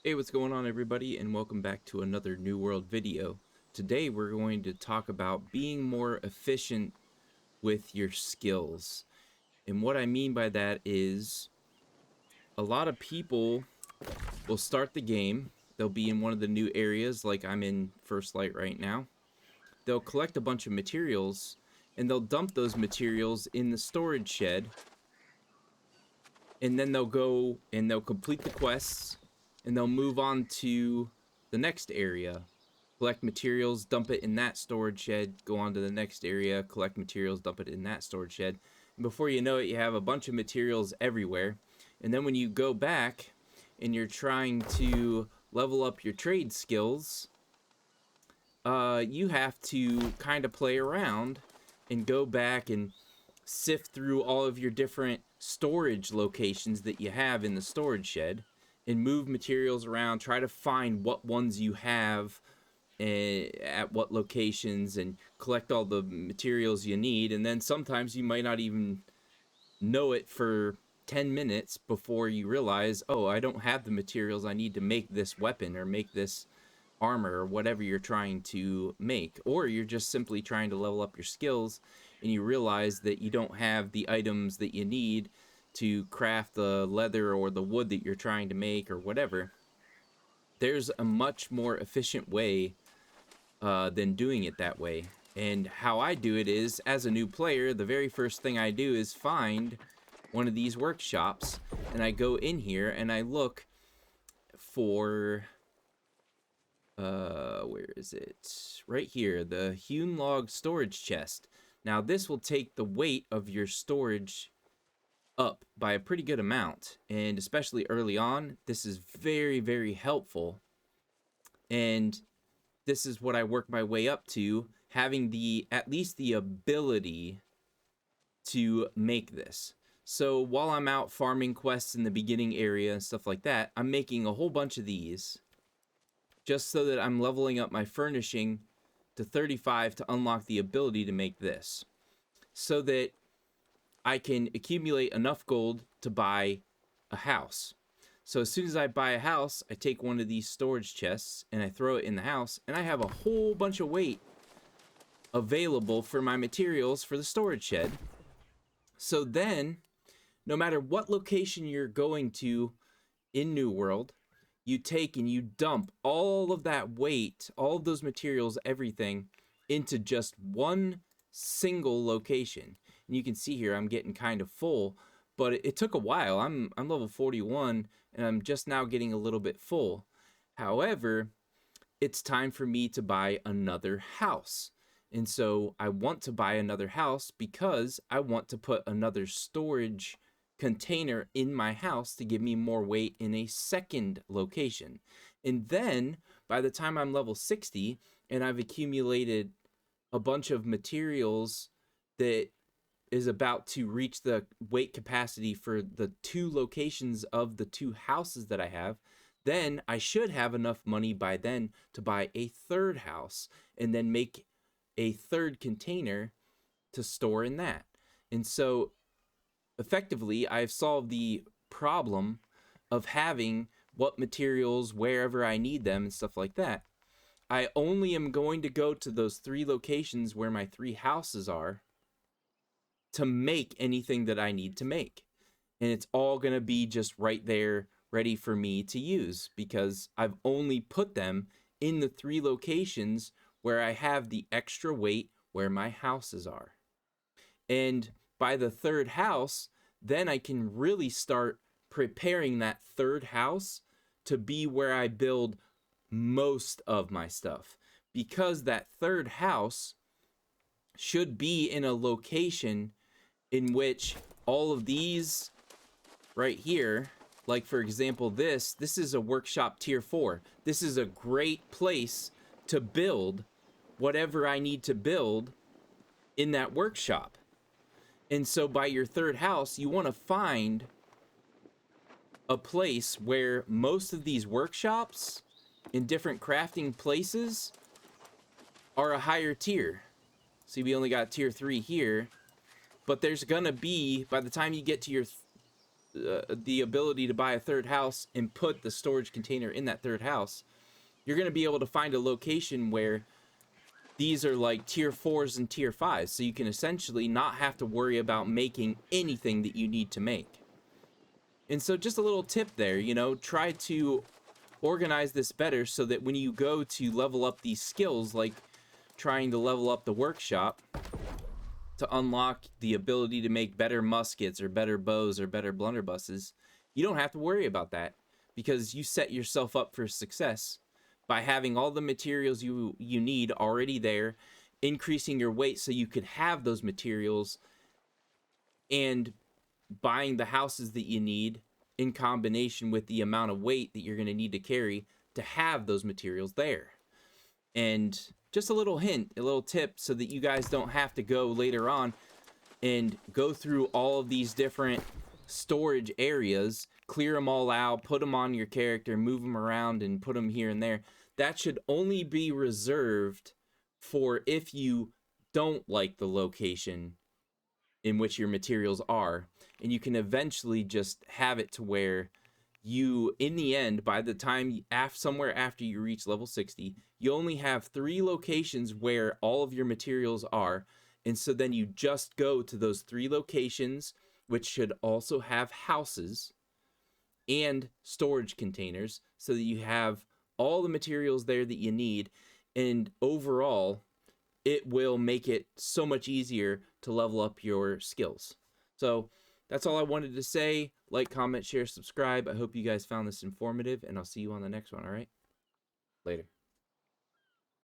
Hey, what's going on everybody, and welcome back to another New World video. Today we're going to talk about being more efficient with your skills. And what I mean by that is a lot of people will start the game, they'll be in one of the new areas like I'm in First Light right now. They'll collect a bunch of materials and they'll dump those materials in the storage shed, and then they'll go and they'll complete the quests and they'll move on to the next area, collect materials, dump it in that storage shed, go on to the next area, collect materials, dump it in that storage shed. And before you know it, you have a bunch of materials everywhere. And then when you go back and you're trying to level up your trade skills, you have to kind of play around and go back and sift through all of your different storage locations that you have in the storage shed and move materials around, try to find what ones you have at what locations, and collect all the materials you need. And then sometimes you might not even know it for 10 minutes before you realize, oh, I don't have the materials I need to make this weapon or make this armor or whatever you're trying to make. Or you're just simply trying to level up your skills and you realize that you don't have the items that you need to craft the leather or the wood that you're trying to make or whatever. There's a much more efficient way than doing it that way. And how I do it is, as a new player, the very first thing I do is find one of these workshops, and I go in here and I look for where is it? Right here, the hewn log storage chest. Now this will take the weight of your storage up by a pretty good amount, and especially early on, this is very helpful. And this is what I work my way up to, having the at least the ability to make this. So while I'm out farming quests in the beginning area and stuff like that, I'm making a whole bunch of these just so that I'm leveling up my furnishing to 35 to unlock the ability to make this, so that I can accumulate enough gold to buy a house. So as soon as I buy a house, I take one of these storage chests and I throw it in the house, and I have a whole bunch of weight available for my materials for the storage shed. So then, no matter what location you're going to in New World, you take and you dump all of that weight, all of those materials, everything, into just one single location. And you can see here I'm getting kind of full, but it took a while. I'm level 41 and I'm just now getting a little bit full. However, it's time for me to buy another house. And so I want to buy another house because I want to put another storage container in my house to give me more weight in a second location. And then by the time I'm level 60 and I've accumulated a bunch of materials that is about to reach the weight capacity for the two locations of the two houses that I have, then I should have enough money by then to buy a third house and then make a third container to store in that. And so effectively, I've solved the problem of having what materials wherever I need them and stuff like that. I only am going to go to those three locations where my three houses are to make anything that I need to make. And it's all going to be just right there ready for me to use because I've only put them in the three locations where I have the extra weight where my houses are. And by the third house, then I can really start preparing that third house to be where I build most of my stuff, because that third house should be in a location in which all of these right here, like for example this is a workshop tier 4. This is a great place to build whatever I need to build in that workshop. And so by your third house, you want to find a place where most of these workshops in different crafting places are a higher tier. See, we only got tier 3 here, but there's gonna be, by the time you get to your the ability to buy a third house and put the storage container in that third house, you're going to be able to find a location where these are like tier 4s and tier 5s, so you can essentially not have to worry about making anything that you need to make. And so just a little tip there, you know, try to organize this better so that when you go to level up these skills, like trying to level up the workshop to unlock the ability to make better muskets or better bows or better blunderbusses, you don't have to worry about that because you set yourself up for success by having all the materials you need already there, increasing your weight so you could have those materials, and buying the houses that you need in combination with the amount of weight that you're going to need to carry to have those materials there. And just a little hint, a little tip so that you guys don't have to go later on and go through all of these different storage areas, clear them all out, put them on your character, move them around and put them here and there. That should only be reserved for if you don't like the location in which your materials are, and you can eventually just have it to where you, in the end, by the time somewhere after you reach level 60, you only have 3 locations where all of your materials are, and so then you just go to those 3 locations, which should also have houses and storage containers, so that you have all the materials there that you need, and overall it will make it so much easier to level up your skills. So that's all I wanted to say. Like, comment, share, subscribe. I hope you guys found this informative, and I'll see you on the next one. All right, later.